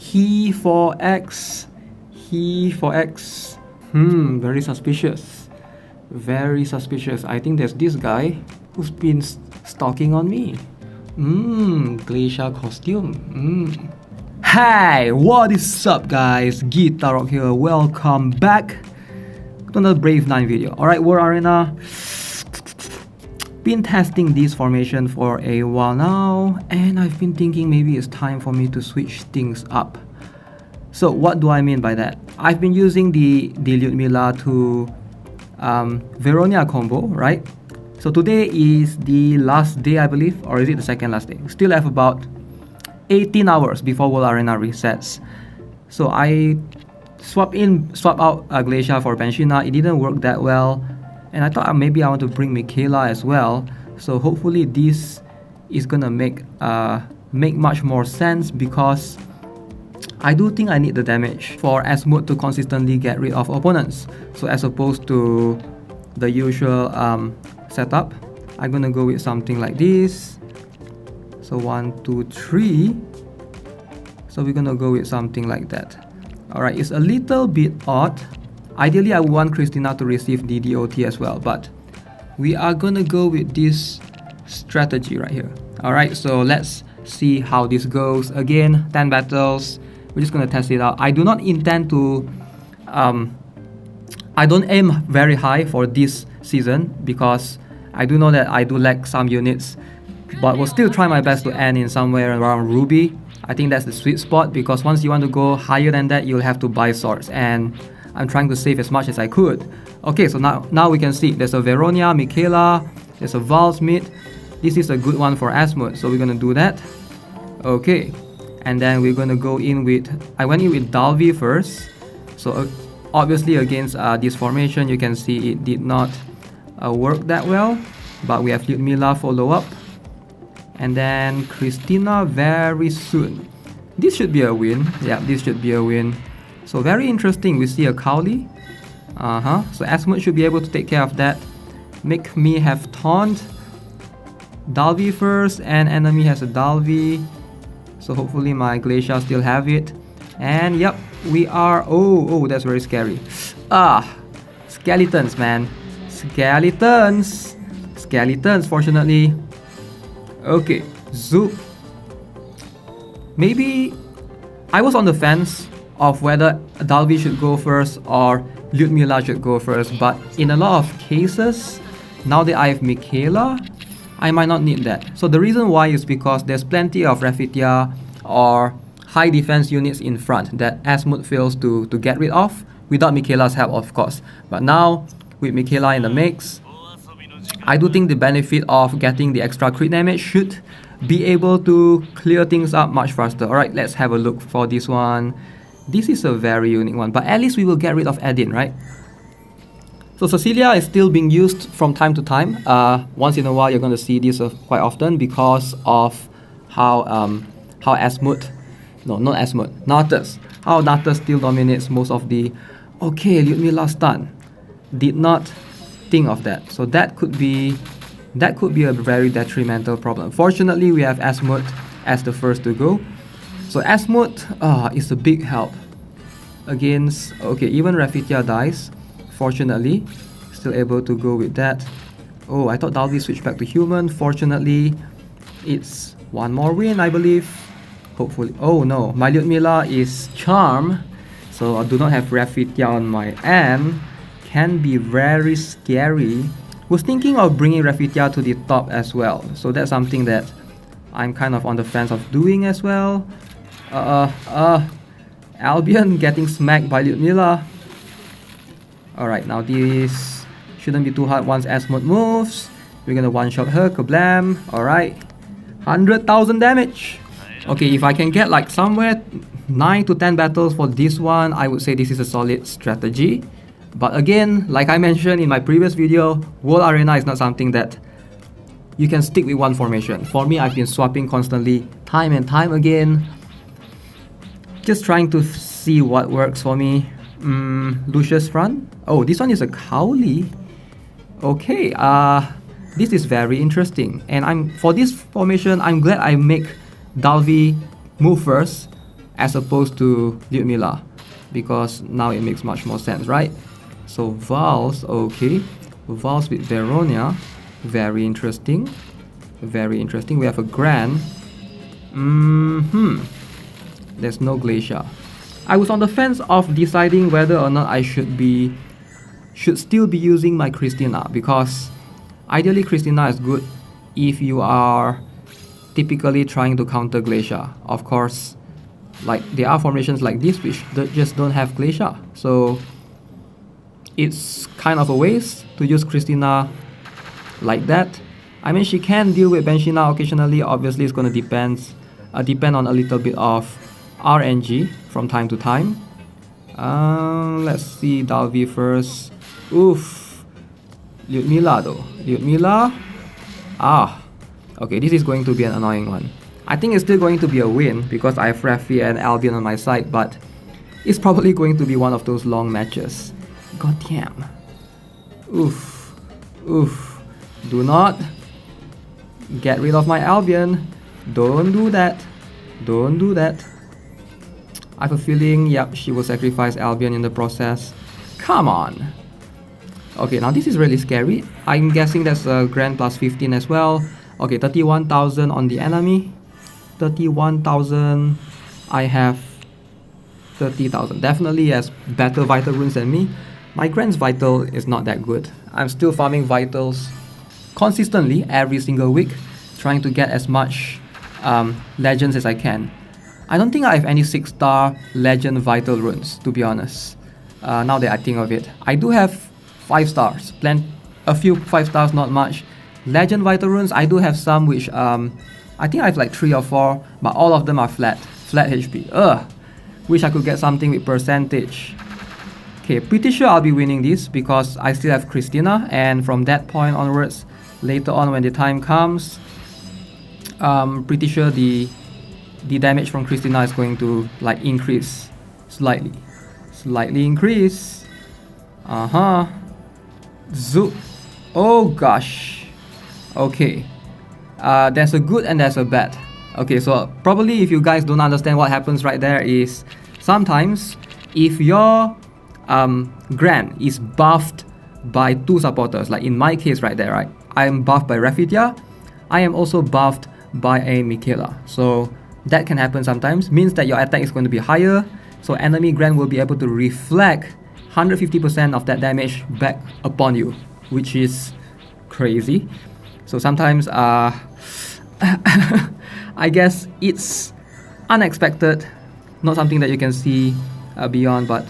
He for X. He for X. Very suspicious. Very suspicious. I think there's this guy who's been stalking on me. Glacier costume. Hey, what is up guys? Gitarok here. Welcome back to another Brave 9 video. Alright, World Arena. Been testing this formation for a while now, and I've been thinking maybe it's time for me to switch things up. So what do I mean by that? I've been using the Lyudmila to Veronia combo, right? So today is the last day, I believe, or is it the second last day? We still have about 18 hours before World Arena resets. So I swap out Glacier for Benshina. It didn't work that well, and I thought maybe I want to bring Michaela as well. So hopefully this is gonna make much more sense, because I do think I need the damage for Asmode to consistently get rid of opponents. So as opposed to the usual setup, I'm gonna go with something like this. So 1, 2, 3. So we're gonna go with something like that. Alright, it's a little bit odd. Ideally, I want Christina to receive the DOT as well, but we are gonna go with this strategy right here. Alright, so let's see how this goes. Again, 10 battles. We're just gonna test it out. I do not intend to I don't aim very high for this season, because I do know that I do lack some units, but will still try my best to end in somewhere around Ruby. I think that's the sweet spot, because once you want to go higher than that, you'll have to buy swords, and I'm trying to save as much as I could. Okay, so now we can see there's a Veronia, Michaela, there's a Valsmith. This is a good one for Asmode, so we're gonna do that. Okay, and then we're gonna go in with, I went in with Dalvi first. So obviously against this formation, you can see it did not work that well, but we have Lyudmila follow up, and then Christina very soon. This should be a win. Yeah, this should be a win. So very interesting, we see a Cowley. So Asmode should be able to take care of that. Make me have taunt. Dalvi first, and enemy has a Dalvi. So hopefully my Glacier still have it. And yep, we are, oh, that's very scary. Skeletons, man. Skeletons, fortunately. Okay, Zoop. Maybe I was on the fence of whether Dalvi should go first or Lyudmila should go first, but in a lot of cases, now that I have Micahela, I might not need that. So the reason why is because there's plenty of Rafitia or high defense units in front that Asmode fails to get rid of, without Michaela's help, of course. But now, with Michaela in the mix, I do think the benefit of getting the extra crit damage should be able to clear things up much faster. Alright, let's have a look for this one. This is a very unique one, but at least we will get rid of Edin, right? So Cecilia is still being used from time to time. Once in a while, you're going to see this quite often, because of how Asmode, no, not Asmode, Natus. How Natus still dominates most of the... Okay, Lyudmila stun. Did not think of that. So that could be a very detrimental problem. Fortunately, we have Asmode as the first to go. So Asmode is a big help against... Okay, even Rafitia dies. Fortunately, still able to go with that. Oh, I thought Dalvi switched back to human. Fortunately, it's one more win, I believe. Hopefully. Oh no, my Lyudmila is Charm, so I do not have Rafitia on my end. Can be very scary. Was thinking of bringing Rafitia to the top as well, so that's something that I'm kind of on the fence of doing as well. Albion getting smacked by Lyudmila. Alright, now this shouldn't be too hard once Asmode moves. We're gonna one-shot her, kablam. Alright, 100,000 damage. Okay, if I can get like somewhere 9 to 10 battles for this one, I would say this is a solid strategy. But again, like I mentioned in my previous video, World Arena is not something that you can stick with one formation. For me, I've been swapping constantly, time and time again. Just trying to see what works for me. Lucius front. Oh, this one is a Cowley. Okay, this is very interesting. And for this formation, I'm glad I make Dalvi move first, as opposed to Lyudmila, because now it makes much more sense, right? So Vals, okay. Vals with Veronia, very interesting. Very interesting. We have a Grand. There's no Glacier. I was on the fence of deciding whether or not I should still be using my Christina, because ideally Christina is good if you are typically trying to counter Glacier. Of course, like there are formations like this which just don't have Glacier, so it's kind of a waste to use Christina like that. I mean, she can deal with Benshina occasionally. Obviously, it's going to depend on a little bit of RNG from time to time. Let's see Dalvi first. Oof. Lyudmila though. Lyudmila. Okay, this is going to be an annoying one. I think it's still going to be a win because I have Refi and Albion on my side, but it's probably going to be one of those long matches. God damn. Oof. Oof. Do not get rid of my Albion. Don't do that. Don't do that. I have a feeling, yep, she will sacrifice Albion in the process. Come on. Okay, now this is really scary. I'm guessing that's a Grand plus 15 as well. Okay, 31,000 on the enemy. 31,000. I have 30,000. Definitely has better Vital runes than me. My Grand's Vital is not that good. I'm still farming Vitals consistently every single week, trying to get as much legends as I can. I don't think I have any 6-star legend Vital runes, to be honest. Now that I think of it, I do have 5 stars. A few 5 stars, not much. Legend Vital runes, I do have some which I think I have like 3 or 4, but all of them are flat HP. Wish I could get something with percentage. Okay, pretty sure I'll be winning this because I still have Christina, and from that point onwards, later on when the time comes, pretty sure the damage from Christina is going to like increase slightly increase. Zoop. Oh gosh. Okay, there's a good and there's a bad. Okay, so probably if you guys don't understand what happens right there is sometimes if your Grand is buffed by 2 supporters, like in my case right there, right, I am buffed by Refitia, I am also buffed by a Michaela. So that can happen sometimes, means that your attack is going to be higher, so enemy Grand will be able to reflect 150% of that damage back upon you, which is crazy. So sometimes I guess it's unexpected, not something that you can see beyond, but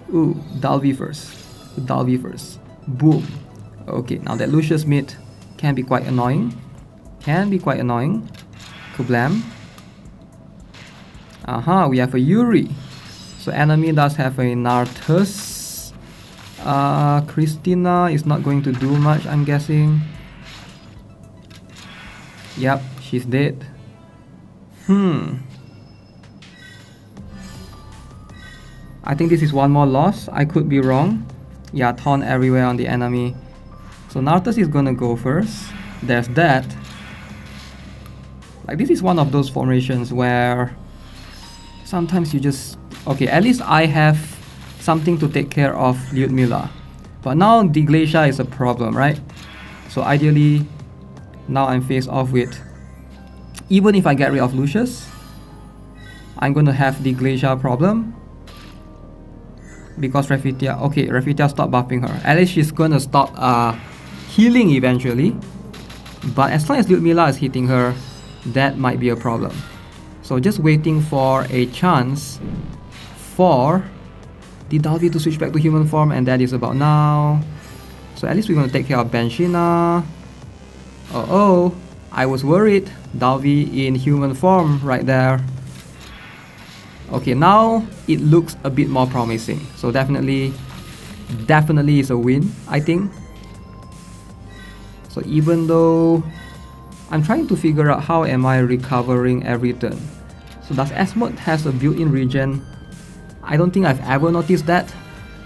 Dalvi first. Boom. Okay, now that Lucius mid can be quite annoying. Kablam. We have a Yuri. So enemy does have a Nartus. Christina is not going to do much, I'm guessing. Yep, she's dead. I think this is one more loss. I could be wrong. Yeah, taunt everywhere on the enemy. So Nartus is gonna go first. There's that. Like, this is one of those formations where sometimes you just... Okay, at least I have something to take care of Lyudmila. But now Deglacia is a problem, right? So ideally, now I'm faced off with... Even if I get rid of Lucius, I'm gonna have Deglacia problem. Because Refitia... Okay, Refitia stopped buffing her. At least she's gonna stop healing eventually. But as long as Lyudmila is hitting her, that might be a problem. So just waiting for a chance for the Dalvi to switch back to human form, and that is about now. So at least we're gonna take care of Benshina. I was worried. Dalvi in human form right there. Okay, now it looks a bit more promising. So definitely is a win, I think. So even though I'm trying to figure out how am I recovering every turn. So does Asmode has a built-in regen? I don't think I've ever noticed that.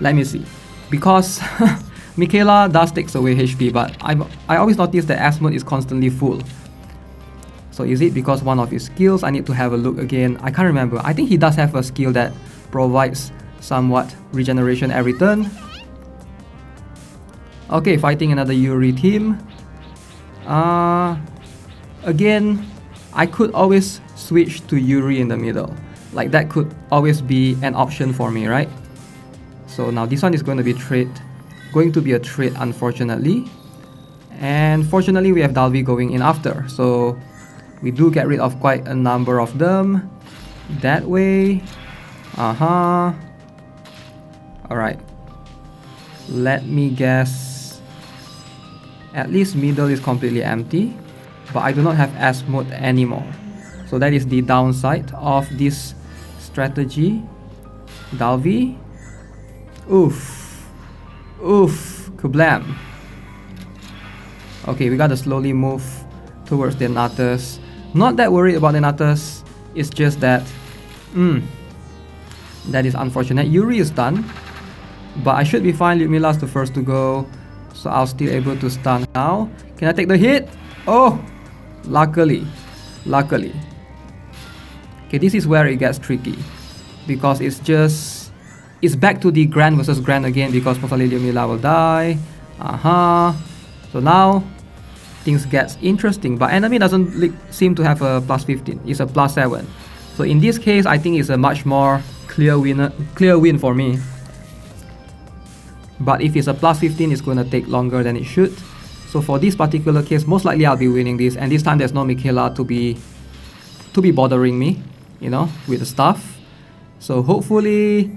Let me see. Because Michaela does takes away HP, but I always notice that Asmode is constantly full. So is it because one of his skills? I need to have a look again. I can't remember. I think he does have a skill that provides somewhat regeneration every turn. Okay, fighting another Yuri team. Again, I could always switch to Yuri in the middle. Like that could always be an option for me, right? So now this one is going to be a trade, unfortunately. And fortunately we have Dalvi going in after. So we do get rid of quite a number of them. That way. Alright. Let me guess. At least middle is completely empty. But I do not have Asmode anymore. So that is the downside of this strategy. Dalvi. Oof. Oof. Kablam. Okay, we gotta slowly move towards the Natus. Not that worried about the Natus. It's just that that is unfortunate. Yuri is done. But I should be fine. Lyudmila's the first to go. So I'll still able to stun now. Can I take the hit? Oh! Luckily. Okay, this is where it gets tricky. Because it's back to the Grand versus Grand again, because possibly Lyudmila will die. So now things gets interesting. But enemy doesn't seem to have a plus 15. It's a plus 7. So in this case, I think it's a much more clear win for me. But if it's a plus 15, it's going to take longer than it should. So for this particular case, most likely I'll be winning this. And this time there's no Micahela to be bothering me, you know, with the stuff. So hopefully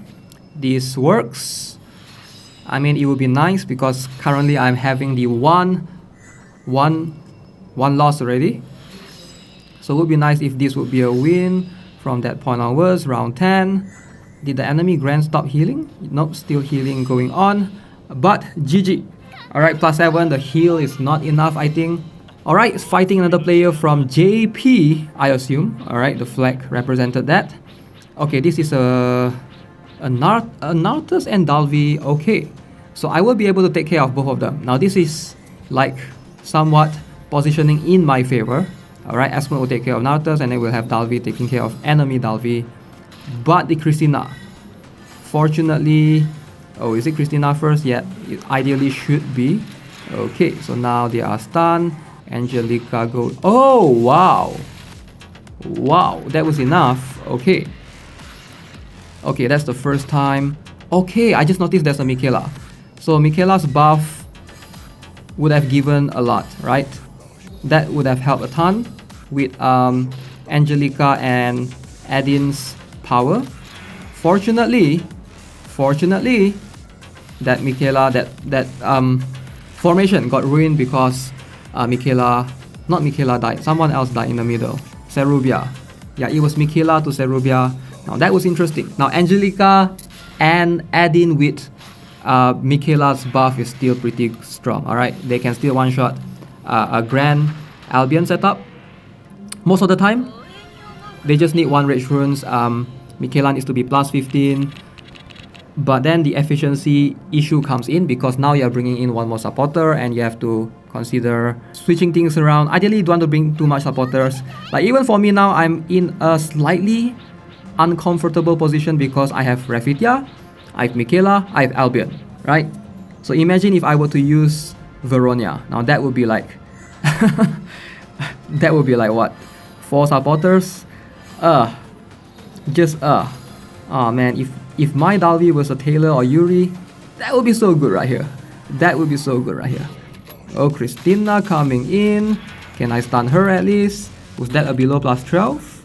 this works. I mean, it would be nice because currently I'm having the one loss already. So it would be nice if this would be a win from that point onwards. Round 10. Did the enemy Grand stop healing? Nope, still healing going on. But GG. Alright, plus 7. The heal is not enough, I think. Alright, fighting another player from JP, I assume. Alright, the flag represented that. Okay, this is a Natus and Dalvi. Okay, so I will be able to take care of both of them. Now this is like somewhat positioning in my favor. Alright, Asmode will take care of Natus and then we'll have Dalvi taking care of enemy Dalvi. But the Christina, fortunately, oh, is it Christina first? Yeah, it ideally should be. Okay, so now they are stunned. Angelica goes. Oh, wow. Wow, that was enough. Okay. Okay, that's the first time. Okay, I just noticed there's a Michaela. So Michaela's buff would have given a lot, right? That would have helped a ton with Angelica and Adin's power. Fortunately, that Michaela, that formation got ruined because not Michaela died. Someone else died in the middle. Cerubia. Yeah, it was Michaela to Cerubia. Now that was interesting. Now Angelica and Adin with Michaela's buff is still pretty strong. Alright, they can still one-shot a Grand Albion setup. Most of the time, they just need one Rage Runes. Michaela needs to be plus 15. But then the efficiency issue comes in because now you're bringing in one more supporter and you have to consider switching things around. Ideally, you don't want to bring too much supporters. Like even for me now, I'm in a slightly uncomfortable position because I have Rafitia, I have Michaela, I have Albion, right? So imagine if I were to use Veronia. Now that would be like that would be like what? 4 supporters? Oh man, if my Dalvi was a Taylor or Yuri, that would be so good right here. That would be so good right here. Oh, Christina coming in. Can I stun her at least? Was that a below plus 12?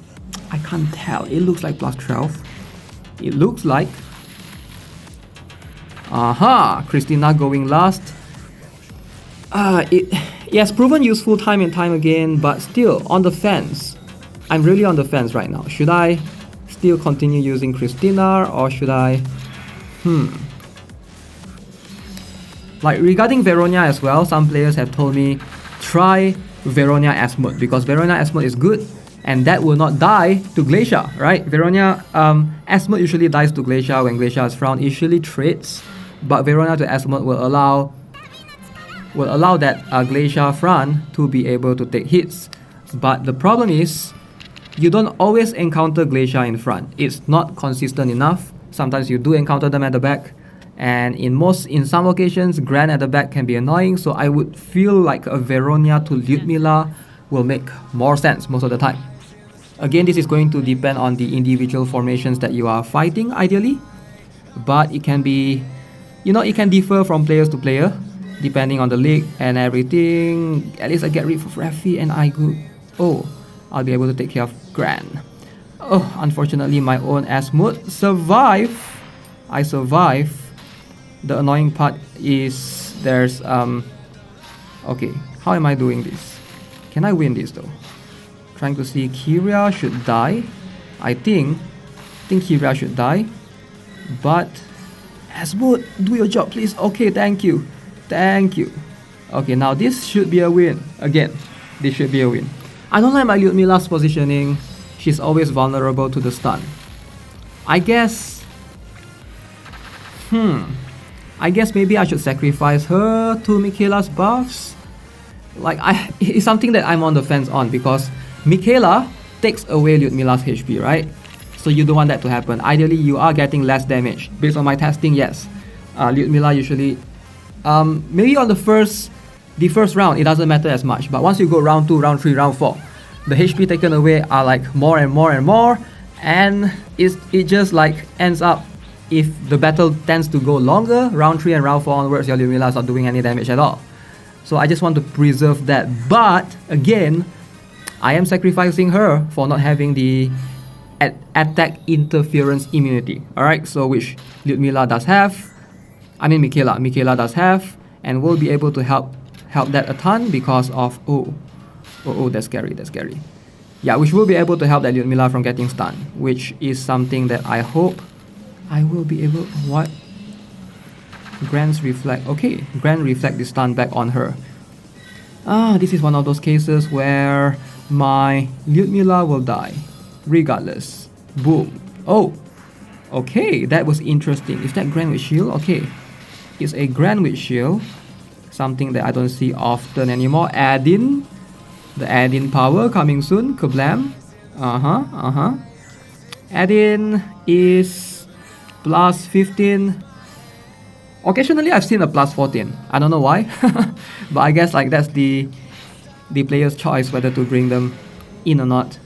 I can't tell. It looks like plus 12. It looks like. Aha! Christina going last. It has proven useful time and time again, but still on the fence. I'm really on the fence right now. Should I still continue using Christina or should I? Like regarding Veronia as well, some players have told me try Veronia Asmode because Veronia Asmode is good and that will not die to Glacier, right? Veronia Asmode usually dies to Glacier when Glacier is frowned, usually trades, but Veronia to Asmode will allow that Glacier Fran to be able to take hits. But the problem is, you don't always encounter Glacier in front. It's not consistent enough. Sometimes you do encounter them at the back. And in some occasions, Gran at the back can be annoying. So I would feel like a Veronia to Lyudmila will make more sense most of the time. Again, this is going to depend on the individual formations that you are fighting, ideally. But it can be, it can differ from players to player, depending on the league and everything. At least I get rid of Rafi and I'll be able to take care of Gran. Oh, unfortunately, my own Asmode survive. I survive. The annoying part is there's okay, how am I doing this? Can I win this though? Trying to see, Kyria should die. I think Kyria should die. But Asmode, do your job please. Okay, thank you. Okay, now this should be a win. Again, this should be a win. I don't like my Lyudmila's positioning. She's always vulnerable to the stun. I guess maybe I should sacrifice her to Michaela's buffs. It's something that I'm on the fence on, because Michaela takes away Lyudmila's HP, right? So you don't want that to happen. Ideally, you are getting less damage. Based on my testing, yes. Lyudmila usually, maybe on the first round, it doesn't matter as much. But once you go round 2, round 3, round 4, the HP taken away are like more and more and more. And it just like ends up, if the battle tends to go longer, round 3 and round 4 onwards, your Lyudmila is not doing any damage at all. So I just want to preserve that. But again, I am sacrificing her for not having the attack interference immunity. Alright, so which Lyudmila does have. I mean Michaela does have, and will be able to help that a ton because of that's scary. Yeah, which will be able to help that Lyudmila from getting stunned, which is something that I hope I will be able. What? Gran's reflect. Okay, Gran reflect the stun back on her. This is one of those cases where my Lyudmila will die regardless. Boom. Oh, okay, that was interesting. Is that Gran with shield? Okay, it's a Gran with shield, something that I don't see often anymore. Add-in, the add-in power coming soon. Kablam. Add-in is plus 15. Occasionally I've seen a plus 14. I don't know why, but I guess like that's the player's choice whether to bring them in or not.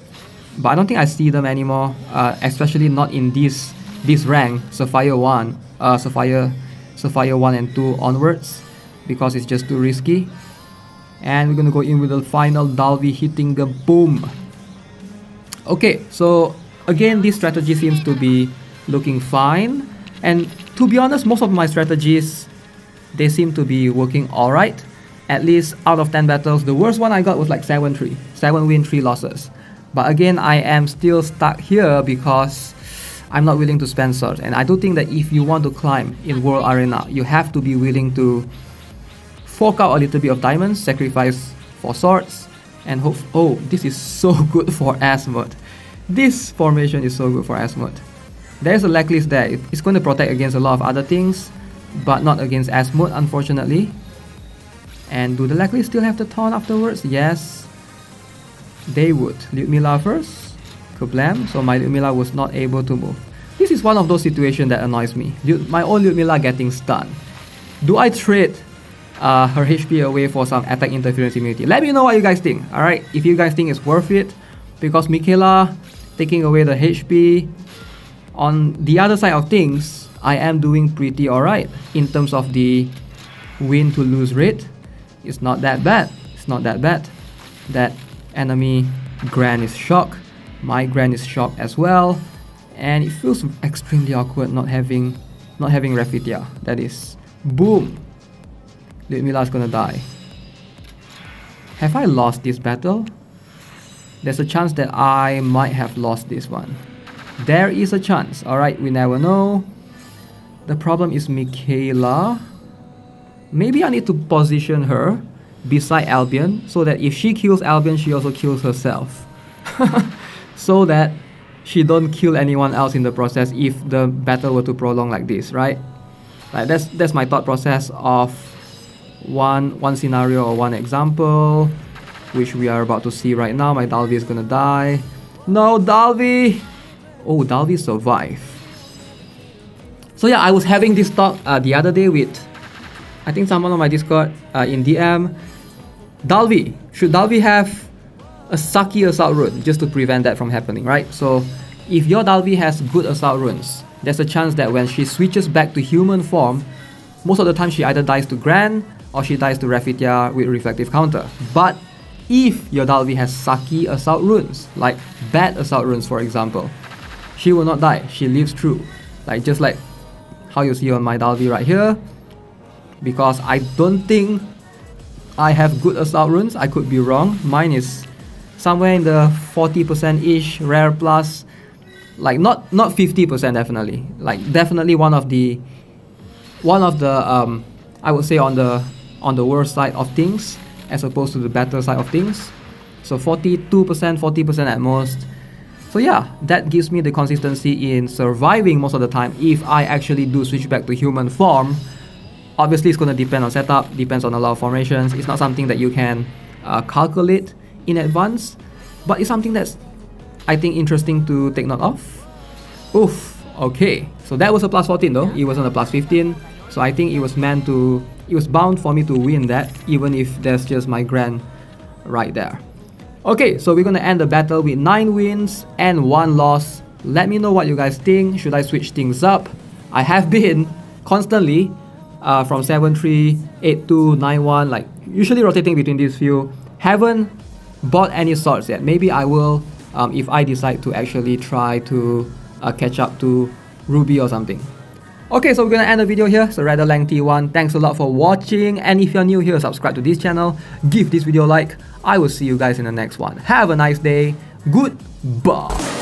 But I don't think I see them anymore, especially not in this rank, Sapphire 1 and 2 onwards, because it's just too risky. And we're gonna go in with the final Dalvi hitting the boom. Okay, so again, this strategy seems to be looking fine. And to be honest, most of my strategies, they seem to be working alright. At least out of 10 battles, the worst one I got was like 7-3. 7 win, 3 losses. But again, I am still stuck here because I'm not willing to spend swords. And I do think that if you want to climb in World Arena, you have to be willing to fork out a little bit of diamonds, sacrifice for swords, and hope. Oh, this is so good for Asmode. This formation is so good for Asmode. There's a leg list there. It's going to protect against a lot of other things, but not against Asmode, unfortunately. And do the leg list still have the taunt afterwards? Yes, they would. Lyudmila first. Kablam. So my Lyudmila was not able to move. This is one of those situations that annoys me. My own Lyudmila getting stunned. Do I trade her HP away for some attack interference immunity? Let me know what you guys think. Alright, if you guys think it's worth it, because Michaela taking away the HP. On the other side of things, I am doing pretty alright in terms of the win to lose rate. It's not that bad. That enemy Gran is shocked. My Gran is shocked as well. And it feels extremely awkward not having Rafitia. That is, boom. Lyudmila is gonna die. Have I lost this battle? There's a chance that I might have lost this one. There is a chance. Alright, we never know. The problem is Michaela. Maybe I need to position her beside Albion so that if she kills Albion, she also kills herself. So that she don't kill anyone else in the process if the battle were to prolong like this, right? Like that's my thought process of one scenario or one example. which we are about to see right now. My Dalvi is gonna die. No, Dalvi! Oh, Dalvi survived. So yeah, I was having this talk the other day with, I think someone on my Discord in DM. Dalvi, should Dalvi have a sucky assault rune just to prevent that from happening, right? So if your Dalvi has good assault runes, there's a chance that when she switches back to human form, most of the time she either dies to Gran or she dies to Raphithia with reflective counter. But if your Dalvi has sucky assault runes, like bad assault runes for example, she will not die, she lives through. Like just like how you see on my Dalvi right here. Because I don't think I have good assault runes, I could be wrong. Mine is somewhere in the 40%-ish rare plus. Like not 50% definitely. Like definitely one of the I would say on the worst side of things as opposed to the better side of things. So 42%, 40% at most. So yeah, that gives me the consistency in surviving most of the time if I actually do switch back to human form. Obviously it's going to depend on setup, depends on a lot of formations. It's not something that you can calculate in advance, but it's something that's, I think, interesting to take note of. Oof, okay. So that was a plus 14 though, it wasn't a plus 15. So I think it was bound for me to win that, even if there's just my Gran right there. Okay, so we're gonna end the battle with 9 wins and 1 loss. Let me know what you guys think. Should I switch things up? I have been constantly from 7-3, 8-2, 9-1, like usually rotating between these few. Haven't bought any swords yet. Maybe I will if I decide to actually try to catch up to Ruby or something. Okay, so we're gonna end the video here. It's a rather lengthy one. Thanks a lot for watching, and if you're new here, subscribe to this channel, give this video a like. I will see you guys in the next one. Have a nice day. Goodbye.